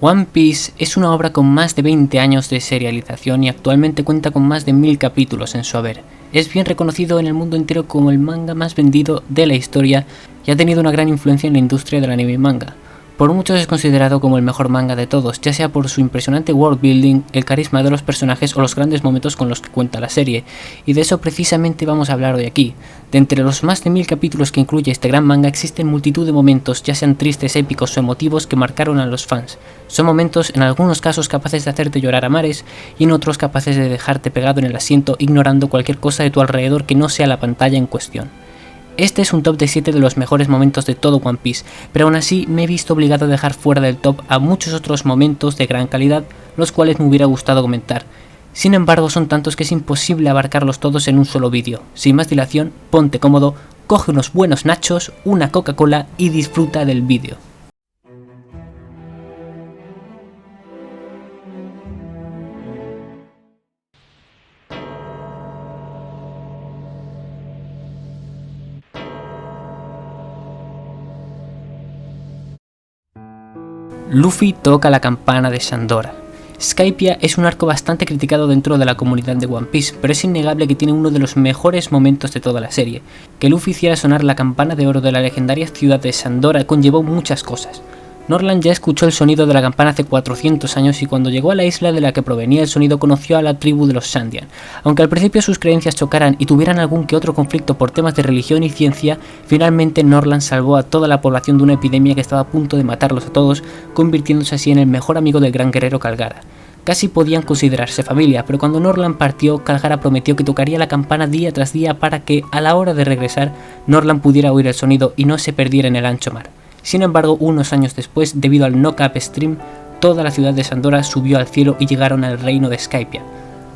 One Piece es una obra con más de 20 años de serialización y actualmente cuenta con más de 1000 capítulos en su haber. Es bien reconocido en el mundo entero como el manga más vendido de la historia y ha tenido una gran influencia en la industria del anime y manga. Por muchos es considerado como el mejor manga de todos, ya sea por su impresionante world building, el carisma de los personajes o los grandes momentos con los que cuenta la serie, y de eso precisamente vamos a hablar hoy aquí. De entre los más de 1000 capítulos que incluye este gran manga existen multitud de momentos, ya sean tristes, épicos o emotivos, que marcaron a los fans. Son momentos en algunos casos capaces de hacerte llorar a mares y en otros capaces de dejarte pegado en el asiento ignorando cualquier cosa de tu alrededor que no sea la pantalla en cuestión. Este es un top de 7 de los mejores momentos de todo One Piece, pero aún así me he visto obligado a dejar fuera del top a muchos otros momentos de gran calidad, los cuales me hubiera gustado comentar. Sin embargo, son tantos que es imposible abarcarlos todos en un solo vídeo. Sin más dilación, ponte cómodo, coge unos buenos nachos, una Coca-Cola y disfruta del vídeo. Luffy toca la campana de Shandora. Skypiea es un arco bastante criticado dentro de la comunidad de One Piece, pero es innegable que tiene uno de los mejores momentos de toda la serie. Que Luffy hiciera sonar la campana de oro de la legendaria ciudad de Shandora conllevó muchas cosas. Norland ya escuchó el sonido de la campana hace 400 años y cuando llegó a la isla de la que provenía el sonido conoció a la tribu de los Sandian. Aunque al principio sus creencias chocaran y tuvieran algún que otro conflicto por temas de religión y ciencia, finalmente Norland salvó a toda la población de una epidemia que estaba a punto de matarlos a todos, convirtiéndose así en el mejor amigo del gran guerrero Calgara. Casi podían considerarse familia, pero cuando Norland partió, Calgara prometió que tocaría la campana día tras día para que, a la hora de regresar, Norland pudiera oír el sonido y no se perdiera en el ancho mar. Sin embargo, unos años después, debido al Knock-Up Stream, toda la ciudad de Shandora subió al cielo y llegaron al reino de Skypiea.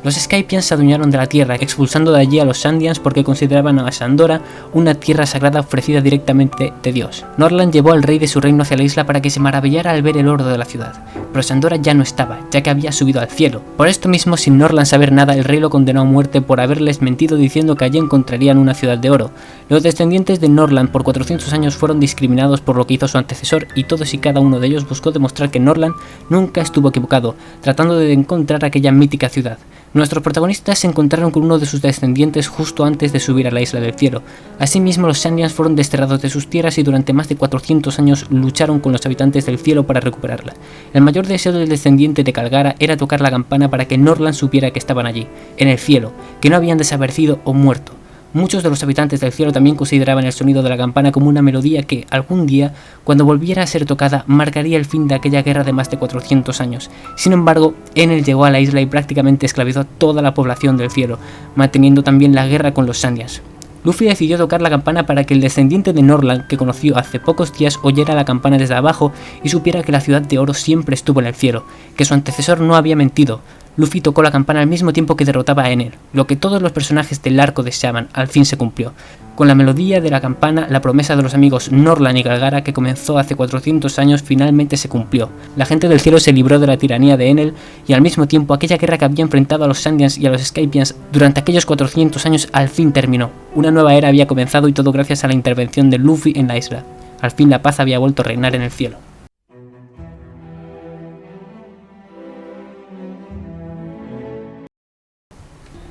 Los Skypians se adueñaron de la tierra, expulsando de allí a los Sandians porque consideraban a Shandora una tierra sagrada ofrecida directamente de Dios. Norland llevó al rey de su reino hacia la isla para que se maravillara al ver el oro de la ciudad, pero Shandora ya no estaba, ya que había subido al cielo. Por esto mismo, sin Norland saber nada, el rey lo condenó a muerte por haberles mentido diciendo que allí encontrarían una ciudad de oro. Los descendientes de Norland por 400 años fueron discriminados por lo que hizo su antecesor y todos y cada uno de ellos buscó demostrar que Norland nunca estuvo equivocado, tratando de encontrar aquella mítica ciudad. Nuestros protagonistas se encontraron con uno de sus descendientes justo antes de subir a la Isla del Cielo. Asimismo, los Sandians fueron desterrados de sus tierras y durante más de 400 años lucharon con los habitantes del cielo para recuperarla. El mayor deseo del descendiente de Calgara era tocar la campana para que Norland supiera que estaban allí, en el cielo, que no habían desaparecido o muerto. Muchos de los habitantes del cielo también consideraban el sonido de la campana como una melodía que, algún día, cuando volviera a ser tocada, marcaría el fin de aquella guerra de más de 400 años. Sin embargo, Enel llegó a la isla y prácticamente esclavizó a toda la población del cielo, manteniendo también la guerra con los Sandians. Luffy decidió tocar la campana para que el descendiente de Norland, que conoció hace pocos días, oyera la campana desde abajo y supiera que la ciudad de oro siempre estuvo en el cielo, que su antecesor no había mentido. Luffy tocó la campana al mismo tiempo que derrotaba a Enel, lo que todos los personajes del arco deseaban, al fin se cumplió. Con la melodía de la campana, la promesa de los amigos Norland y Calgara que comenzó hace 400 años finalmente se cumplió. La gente del cielo se libró de la tiranía de Enel y al mismo tiempo aquella guerra que había enfrentado a los Sandians y a los Skypians durante aquellos 400 años al fin terminó. Una nueva era había comenzado y todo gracias a la intervención de Luffy en la isla. Al fin la paz había vuelto a reinar en el cielo.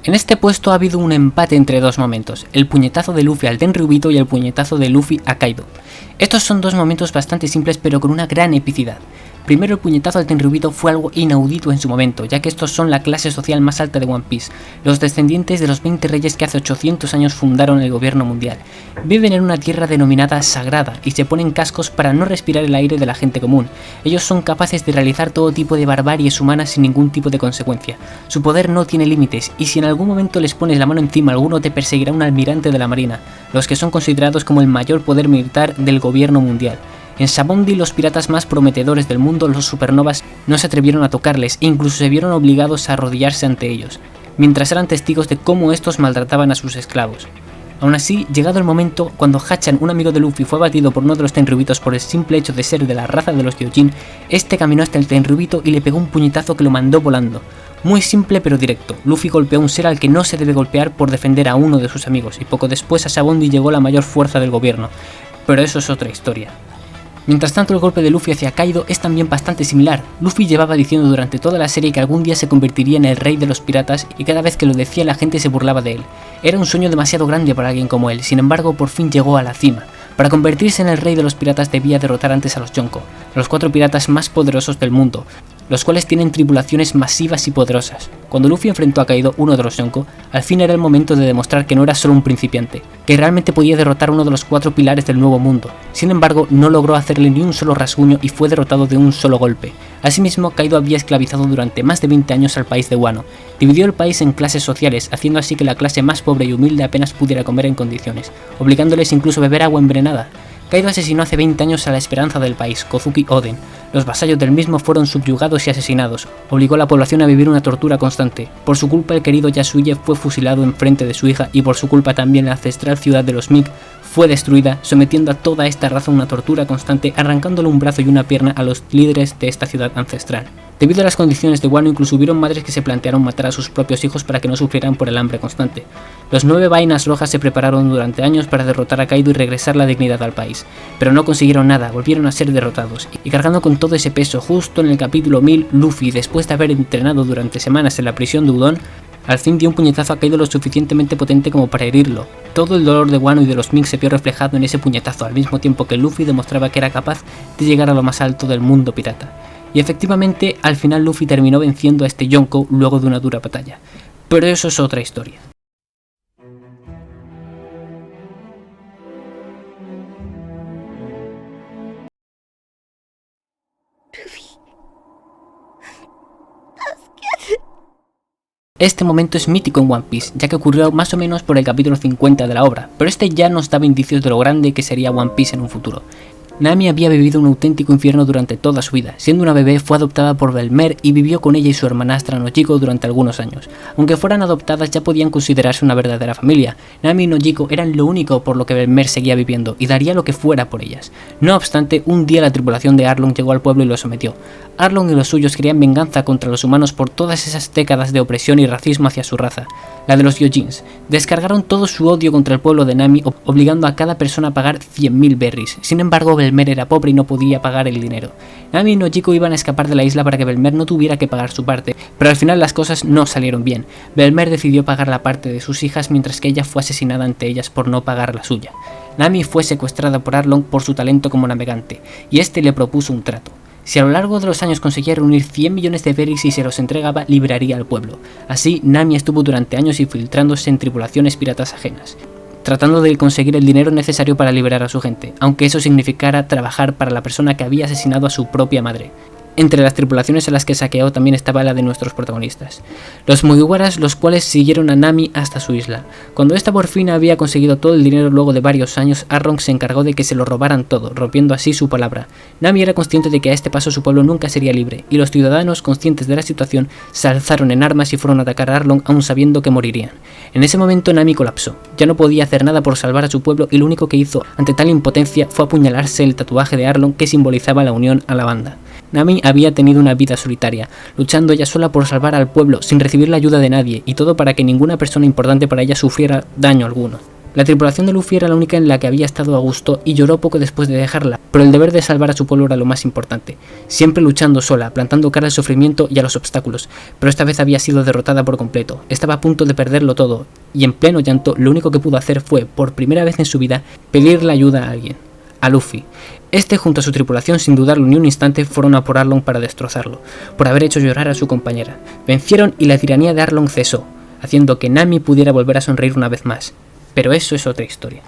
En este puesto ha habido un empate entre dos momentos, el puñetazo de Luffy al Tenryubito y el puñetazo de Luffy a Kaido. Estos son dos momentos bastante simples pero con una gran epicidad. Primero, el puñetazo al Tenryubito fue algo inaudito en su momento, ya que estos son la clase social más alta de One Piece, los descendientes de los 20 reyes que hace 800 años fundaron el gobierno mundial. Viven en una tierra denominada sagrada y se ponen cascos para no respirar el aire de la gente común. Ellos son capaces de realizar todo tipo de barbaries humanas sin ningún tipo de consecuencia. Su poder no tiene límites y si en algún momento les pones la mano encima, alguno te perseguirá un almirante de la marina, los que son considerados como el mayor poder militar del gobierno mundial. En Sabaody, los piratas más prometedores del mundo, los supernovas, no se atrevieron a tocarles e incluso se vieron obligados a arrodillarse ante ellos, mientras eran testigos de cómo estos maltrataban a sus esclavos. Aún así, llegado el momento, cuando Hachan, un amigo de Luffy, fue abatido por uno de los Tenryubitos por el simple hecho de ser de la raza de los Gyojin, este caminó hasta el Tenryubito y le pegó un puñetazo que lo mandó volando. Muy simple pero directo, Luffy golpeó a un ser al que no se debe golpear por defender a uno de sus amigos, y poco después a Sabaody llegó la mayor fuerza del gobierno, pero eso es otra historia. Mientras tanto, el golpe de Luffy hacia Kaido es también bastante similar. Luffy llevaba diciendo durante toda la serie que algún día se convertiría en el rey de los piratas y cada vez que lo decía la gente se burlaba de él. Era un sueño demasiado grande para alguien como él, sin embargo por fin llegó a la cima. Para convertirse en el rey de los piratas debía derrotar antes a los Yonko, los 4 piratas más poderosos del mundo, los cuales tienen tripulaciones masivas y poderosas. Cuando Luffy enfrentó a Kaido, uno de los Yonko, al fin era el momento de demostrar que no era solo un principiante, que realmente podía derrotar a uno de los 4 pilares del nuevo mundo. Sin embargo, no logró hacerle ni un solo rasguño y fue derrotado de un solo golpe. Asimismo, Kaido había esclavizado durante más de 20 años al país de Wano. Dividió el país en clases sociales, haciendo así que la clase más pobre y humilde apenas pudiera comer en condiciones, obligándoles incluso a beber agua envenenada. Kaido asesinó hace 20 años a la esperanza del país, Kozuki Oden. Los vasallos del mismo fueron subyugados y asesinados. Obligó a la población a vivir una tortura constante. Por su culpa el querido Yasuye fue fusilado en frente de su hija y por su culpa también la ancestral ciudad de los Mink fue destruida, sometiendo a toda esta raza a una tortura constante, arrancándole un brazo y una pierna a los líderes de esta ciudad ancestral. Debido a las condiciones de Wano, incluso hubieron madres que se plantearon matar a sus propios hijos para que no sufrieran por el hambre constante. Los 9 vainas rojas se prepararon durante años para derrotar a Kaido y regresar la dignidad al país, pero no consiguieron nada, volvieron a ser derrotados, y cargando con todo ese peso, justo en el capítulo 1000, Luffy, después de haber entrenado durante semanas en la prisión de Udon, al fin dio un puñetazo a Kaido lo suficientemente potente como para herirlo. Todo el dolor de Wano y de los Mink se vio reflejado en ese puñetazo, al mismo tiempo que Luffy demostraba que era capaz de llegar a lo más alto del mundo pirata. Y efectivamente, al final Luffy terminó venciendo a este Yonko luego de una dura batalla. Pero eso es otra historia. Este momento es mítico en One Piece, ya que ocurrió más o menos por el capítulo 50 de la obra, pero este ya nos daba indicios de lo grande que sería One Piece en un futuro. Nami había vivido un auténtico infierno durante toda su vida. Siendo una bebé fue adoptada por Belmer y vivió con ella y su hermanastra Nojiko durante algunos años. Aunque fueran adoptadas ya podían considerarse una verdadera familia. Nami y Nojiko eran lo único por lo que Belmer seguía viviendo y daría lo que fuera por ellas. No obstante, un día la tripulación de Arlong llegó al pueblo y lo sometió. Arlong y los suyos querían venganza contra los humanos por todas esas décadas de opresión y racismo hacia su raza, la de los Gyojins. Descargaron todo su odio contra el pueblo de Nami, obligando a cada persona a pagar 100.000 berries. Sin embargo, Belmer era pobre y no podía pagar el dinero. Nami y Nojiko iban a escapar de la isla para que Belmer no tuviera que pagar su parte, pero al final las cosas no salieron bien. Belmer decidió pagar la parte de sus hijas mientras que ella fue asesinada ante ellas por no pagar la suya. Nami fue secuestrada por Arlong por su talento como navegante, y este le propuso un trato. Si a lo largo de los años conseguía reunir 100 millones de berries y se los entregaba, liberaría al pueblo. Así, Nami estuvo durante años infiltrándose en tripulaciones piratas ajenas, tratando de conseguir el dinero necesario para liberar a su gente, aunque eso significara trabajar para la persona que había asesinado a su propia madre. Entre las tripulaciones a las que saqueó también estaba la de nuestros protagonistas, los Mugiwaras, los cuales siguieron a Nami hasta su isla. Cuando esta por fin había conseguido todo el dinero luego de varios años, Arlong se encargó de que se lo robaran todo, rompiendo así su palabra. Nami era consciente de que a este paso su pueblo nunca sería libre, y los ciudadanos, conscientes de la situación, se alzaron en armas y fueron a atacar a Arlong aún sabiendo que morirían. En ese momento Nami colapsó, ya no podía hacer nada por salvar a su pueblo y lo único que hizo ante tal impotencia fue apuñalarse el tatuaje de Arlong que simbolizaba la unión a la banda. Nami había tenido una vida solitaria, luchando ella sola por salvar al pueblo sin recibir la ayuda de nadie, y todo para que ninguna persona importante para ella sufriera daño alguno. La tripulación de Luffy era la única en la que había estado a gusto y lloró poco después de dejarla, pero el deber de salvar a su pueblo era lo más importante, siempre luchando sola, plantando cara al sufrimiento y a los obstáculos, pero esta vez había sido derrotada por completo, estaba a punto de perderlo todo, y en pleno llanto lo único que pudo hacer fue, por primera vez en su vida, pedirle ayuda a alguien. A Luffy. Este junto a su tripulación, sin dudarlo ni un instante, fueron a por Arlong para destrozarlo, por haber hecho llorar a su compañera. Vencieron y la tiranía de Arlong cesó, haciendo que Nami pudiera volver a sonreír una vez más. Pero eso es otra historia.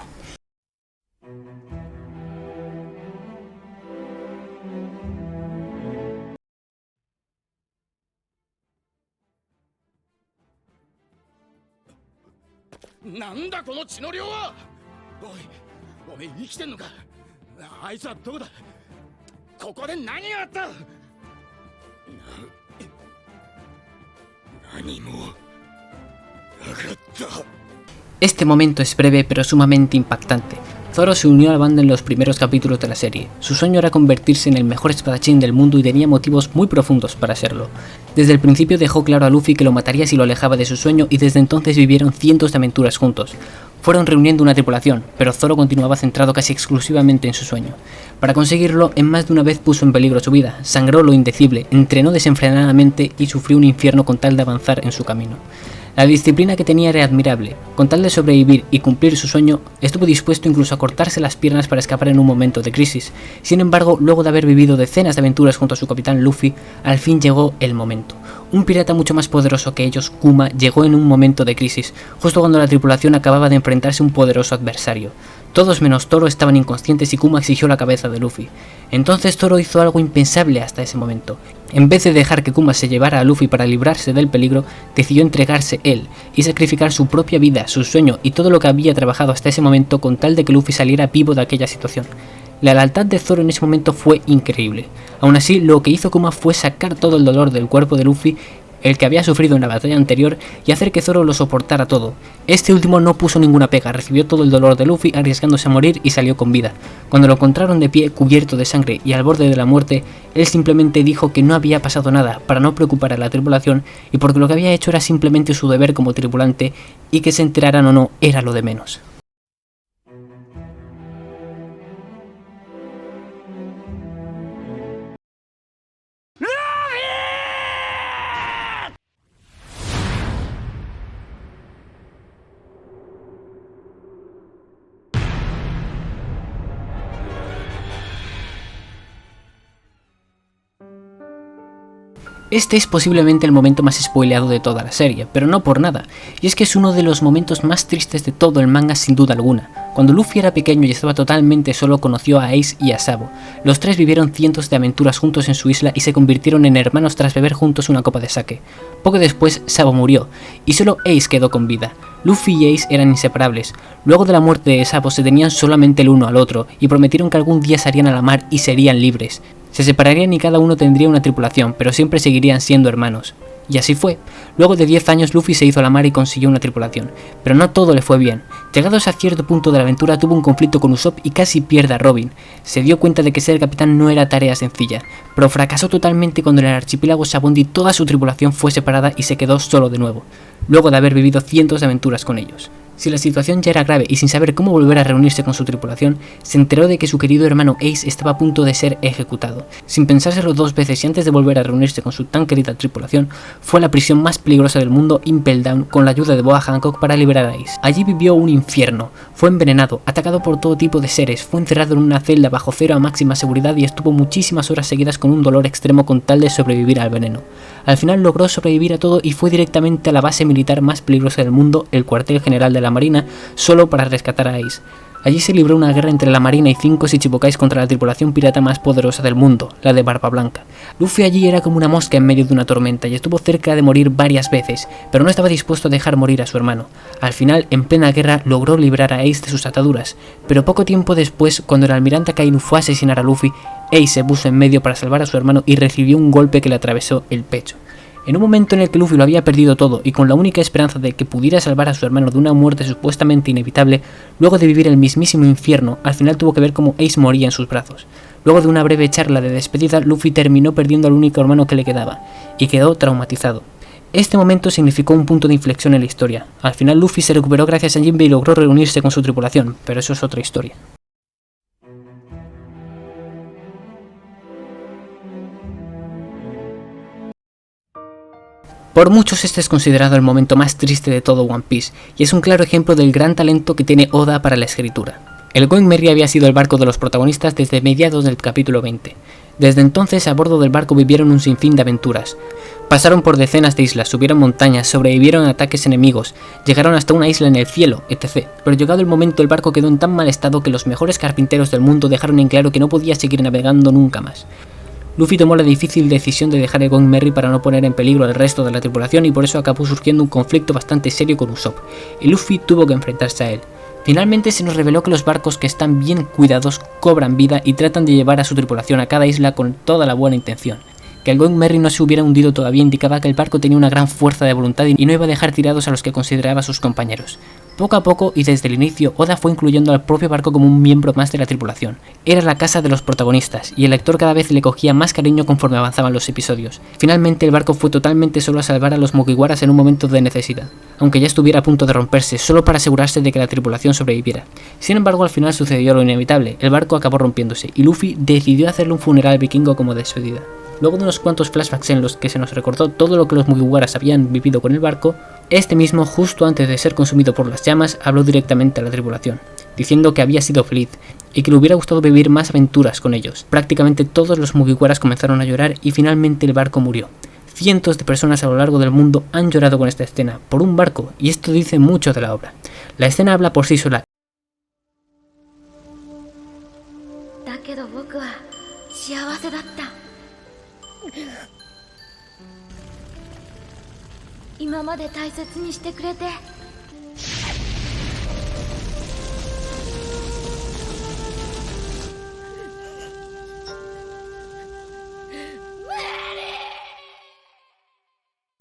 ¡Nanda, con chinorio wa! ¡Oye! ¡Oye, ¿estás vivo? ¿A ese dónde está? ¿Aquí de nani ga atta? Nani mo agatta. Este momento es breve pero sumamente impactante. Zoro se unió a la banda en los primeros capítulos de la serie. Su sueño era convertirse en el mejor espadachín del mundo y tenía motivos muy profundos para serlo. Desde el principio dejó claro a Luffy que lo mataría si lo alejaba de su sueño y desde entonces vivieron cientos de aventuras juntos. fueron reuniendo una tripulación, pero Zoro continuaba centrado casi exclusivamente en su sueño. Para conseguirlo, en más de una vez puso en peligro su vida, sangró lo indecible, entrenó desenfrenadamente y sufrió un infierno con tal de avanzar en su camino. La disciplina que tenía era admirable. Con tal de sobrevivir y cumplir su sueño, estuvo dispuesto incluso a cortarse las piernas para escapar en un momento de crisis. Sin embargo, luego de haber vivido decenas de aventuras junto a su capitán Luffy, al fin llegó el momento. Un pirata mucho más poderoso que ellos, Kuma, llegó en un momento de crisis, justo cuando la tripulación acababa de enfrentarse a un poderoso adversario. Todos menos Zoro estaban inconscientes y Kuma exigió la cabeza de Luffy. Entonces Zoro hizo algo impensable hasta ese momento. En vez de dejar que Kuma se llevara a Luffy para librarse del peligro, decidió entregarse él y sacrificar su propia vida, su sueño y todo lo que había trabajado hasta ese momento con tal de que Luffy saliera vivo de aquella situación. La lealtad de Zoro en ese momento fue increíble. Aún así, lo que hizo Kuma fue sacar todo el dolor del cuerpo de Luffy, el que había sufrido en la batalla anterior, y hacer que Zoro lo soportara todo. Este último no puso ninguna pega, recibió todo el dolor de Luffy arriesgándose a morir y salió con vida. Cuando lo encontraron de pie, cubierto de sangre y al borde de la muerte, él simplemente dijo que no había pasado nada para no preocupar a la tripulación y porque lo que había hecho era simplemente su deber como tripulante y que se enteraran o no era lo de menos. Este es posiblemente el momento más spoileado de toda la serie, pero no por nada, y es que es uno de los momentos más tristes de todo el manga sin duda alguna. Cuando Luffy era pequeño y estaba totalmente solo, conoció a Ace y a Sabo. Los tres vivieron cientos de aventuras juntos en su isla y se convirtieron en hermanos tras beber juntos una copa de sake. Poco después, Sabo murió, y solo Ace quedó con vida. Luffy y Ace eran inseparables. Luego de la muerte de Sabo se tenían solamente el uno al otro, y prometieron que algún día salían a la mar y serían libres. Se separarían y cada uno tendría una tripulación, pero siempre seguirían siendo hermanos. Y así fue. Luego de 10 años Luffy se hizo a la mar y consiguió una tripulación, pero no todo le fue bien. Llegados a cierto punto de la aventura tuvo un conflicto con Usopp y casi pierde a Robin. Se dio cuenta de que ser capitán no era tarea sencilla, pero fracasó totalmente cuando en el archipiélago Sabondi toda su tripulación fue separada y se quedó solo de nuevo, luego de haber vivido cientos de aventuras con ellos. Si la situación ya era grave y sin saber cómo volver a reunirse con su tripulación, se enteró de que su querido hermano Ace estaba a punto de ser ejecutado. Sin pensárselo dos veces y antes de volver a reunirse con su tan querida tripulación, fue a la prisión más peligrosa del mundo, Impel Down, con la ayuda de Boa Hancock para liberar a Ace. Allí vivió un infierno, fue envenenado, atacado por todo tipo de seres, fue encerrado en una celda bajo cero a máxima seguridad y estuvo muchísimas horas seguidas con un dolor extremo con tal de sobrevivir al veneno. Al final logró sobrevivir a todo y fue directamente a la base militar más peligrosa del mundo, el cuartel general de la Marina, solo para rescatar a Ace. Allí se libró una guerra entre la Marina y 5 Shichibukais contra la tripulación pirata más poderosa del mundo, la de Barba Blanca. Luffy allí era como una mosca en medio de una tormenta y estuvo cerca de morir varias veces, pero no estaba dispuesto a dejar morir a su hermano. Al final, en plena guerra, logró librar a Ace de sus ataduras, pero poco tiempo después, cuando el almirante Akainu fue a asesinar a Luffy, Ace se puso en medio para salvar a su hermano y recibió un golpe que le atravesó el pecho. En un momento en el que Luffy lo había perdido todo y con la única esperanza de que pudiera salvar a su hermano de una muerte supuestamente inevitable, luego de vivir el mismísimo infierno, al final tuvo que ver cómo Ace moría en sus brazos. Luego de una breve charla de despedida, Luffy terminó perdiendo al único hermano que le quedaba, y quedó traumatizado. Este momento significó un punto de inflexión en la historia. Al final Luffy se recuperó gracias a Jinbe y logró reunirse con su tripulación, pero eso es otra historia. Por muchos este es considerado el momento más triste de todo One Piece, y es un claro ejemplo del gran talento que tiene Oda para la escritura. El Going Merry había sido el barco de los protagonistas desde mediados del capítulo 20. Desde entonces a bordo del barco vivieron un sinfín de aventuras. Pasaron por decenas de islas, subieron montañas, sobrevivieron a ataques enemigos, llegaron hasta una isla en el cielo, etc. Pero llegado el momento el barco quedó en tan mal estado que los mejores carpinteros del mundo dejaron en claro que no podía seguir navegando nunca más. Luffy tomó la difícil decisión de dejar el Going Merry para no poner en peligro al resto de la tripulación y por eso acabó surgiendo un conflicto bastante serio con Usopp, y Luffy tuvo que enfrentarse a él. Finalmente se nos reveló que los barcos que están bien cuidados cobran vida y tratan de llevar a su tripulación a cada isla con toda la buena intención. Que el Going Merry no se hubiera hundido todavía indicaba que el barco tenía una gran fuerza de voluntad y no iba a dejar tirados a los que consideraba sus compañeros. Poco a poco y desde el inicio, Oda fue incluyendo al propio barco como un miembro más de la tripulación. Era la casa de los protagonistas, y el lector cada vez le cogía más cariño conforme avanzaban los episodios. Finalmente el barco fue totalmente solo a salvar a los Mugiwaras en un momento de necesidad, aunque ya estuviera a punto de romperse, solo para asegurarse de que la tripulación sobreviviera. Sin embargo, al final sucedió lo inevitable, el barco acabó rompiéndose, y Luffy decidió hacerle un funeral vikingo como despedida. Luego de unos cuantos flashbacks en los que se nos recordó todo lo que los Mugiwaras habían vivido con el barco, este mismo, justo antes de ser consumido por las llamas, habló directamente a la tripulación, diciendo que había sido feliz y que le hubiera gustado vivir más aventuras con ellos. Prácticamente todos los Mugiwaras comenzaron a llorar y finalmente el barco murió. Cientos de personas a lo largo del mundo han llorado con esta escena, por un barco, y esto dice mucho de la obra. La escena habla por sí sola. 今まで大切にしてくれて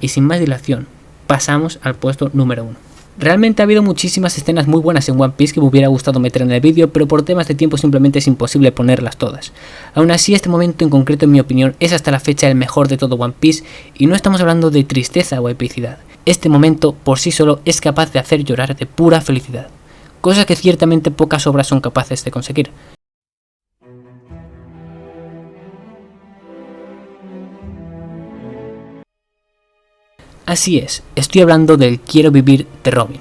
Y sin más dilación, pasamos al puesto número 1. Realmente ha habido muchísimas escenas muy buenas en One Piece que me hubiera gustado meter en el vídeo, pero por temas de tiempo simplemente es imposible ponerlas todas. Aún así, este momento en concreto, en mi opinión, es hasta la fecha el mejor de todo One Piece, y no estamos hablando de tristeza o epicidad. Este momento, por sí solo, es capaz de hacer llorar de pura felicidad, cosa que ciertamente pocas obras son capaces de conseguir. Así es, estoy hablando del Quiero vivir de Robin.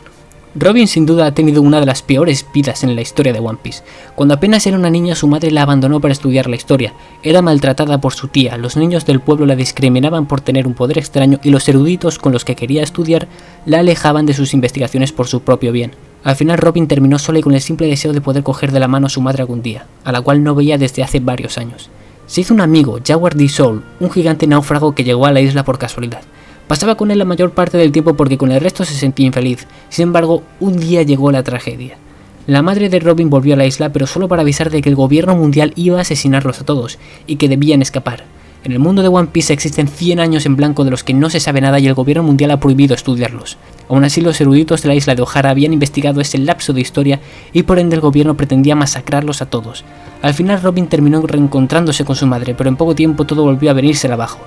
Robin sin duda ha tenido una de las peores vidas en la historia de One Piece. Cuando apenas era una niña, su madre la abandonó para estudiar la historia. Era maltratada por su tía, los niños del pueblo la discriminaban por tener un poder extraño y los eruditos con los que quería estudiar la alejaban de sus investigaciones por su propio bien. Al final Robin terminó sola y con el simple deseo de poder coger de la mano a su madre algún día, a la cual no veía desde hace varios años. Se hizo un amigo, Jaguar D. Soul, un gigante náufrago que llegó a la isla por casualidad. Pasaba con él la mayor parte del tiempo porque con el resto se sentía infeliz. Sin embargo, un día llegó la tragedia. La madre de Robin volvió a la isla, pero solo para avisar de que el gobierno mundial iba a asesinarlos a todos, y que debían escapar. En el mundo de One Piece existen 100 años en blanco de los que no se sabe nada y el gobierno mundial ha prohibido estudiarlos. Aún así, los eruditos de la isla de Ohara habían investigado ese lapso de historia y por ende el gobierno pretendía masacrarlos a todos. Al final Robin terminó reencontrándose con su madre, pero en poco tiempo todo volvió a venirse abajo.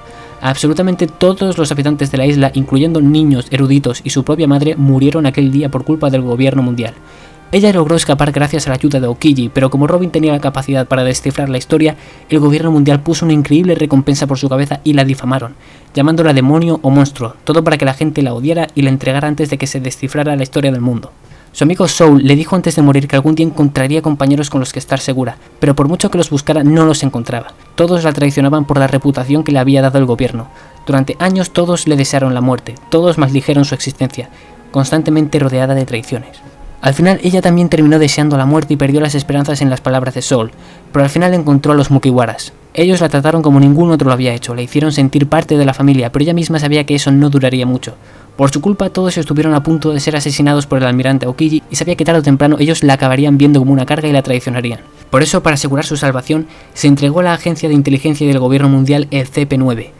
Absolutamente todos los habitantes de la isla, incluyendo niños, eruditos y su propia madre, murieron aquel día por culpa del gobierno mundial. Ella logró escapar gracias a la ayuda de Aokiji, pero como Robin tenía la capacidad para descifrar la historia, el gobierno mundial puso una increíble recompensa por su cabeza y la difamaron, llamándola demonio o monstruo, todo para que la gente la odiara y la entregara antes de que se descifrara la historia del mundo. Su amigo Soul le dijo antes de morir que algún día encontraría compañeros con los que estar segura, pero por mucho que los buscara no los encontraba. Todos la traicionaban por la reputación que le había dado el gobierno. Durante años todos le desearon la muerte, todos maldijeron su existencia, constantemente rodeada de traiciones. Al final ella también terminó deseando la muerte y perdió las esperanzas en las palabras de Soul, pero al final encontró a los Mugiwaras. Ellos la trataron como ningún otro lo había hecho, la hicieron sentir parte de la familia, pero ella misma sabía que eso no duraría mucho. Por su culpa todos estuvieron a punto de ser asesinados por el almirante Aokiji y sabía que tarde o temprano ellos la acabarían viendo como una carga y la traicionarían. Por eso, para asegurar su salvación, se entregó a la agencia de inteligencia del gobierno mundial el CP9.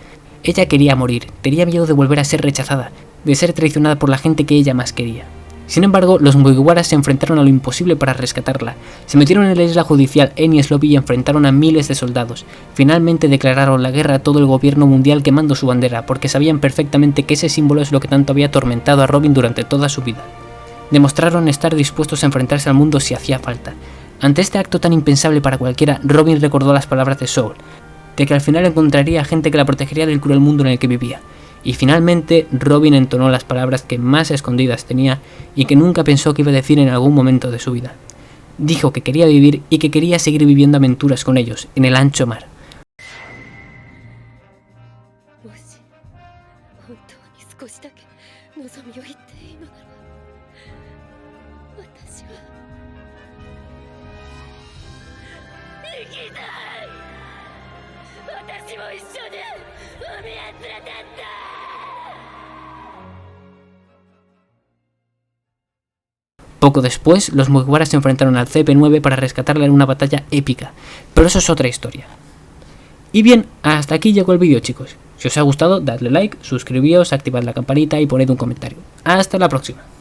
Ella quería morir, tenía miedo de volver a ser rechazada, de ser traicionada por la gente que ella más quería. Sin embargo, los Mugiwaras se enfrentaron a lo imposible para rescatarla. Se metieron en la isla judicial Enies Lobby y enfrentaron a miles de soldados. Finalmente declararon la guerra a todo el gobierno mundial quemando su bandera, porque sabían perfectamente que ese símbolo es lo que tanto había atormentado a Robin durante toda su vida. Demostraron estar dispuestos a enfrentarse al mundo si hacía falta. Ante este acto tan impensable para cualquiera, Robin recordó las palabras de Soul, de que al final encontraría gente que la protegería del cruel mundo en el que vivía. Y finalmente Robin entonó las palabras que más escondidas tenía y que nunca pensó que iba a decir en algún momento de su vida. Dijo que quería vivir y que quería seguir viviendo aventuras con ellos en el ancho mar. Poco después, los Mugiwaras se enfrentaron al CP9 para rescatarla en una batalla épica, pero eso es otra historia. Y bien, hasta aquí llegó el vídeo, chicos. Si os ha gustado, dadle like, suscribíos, activad la campanita y poned un comentario. Hasta la próxima.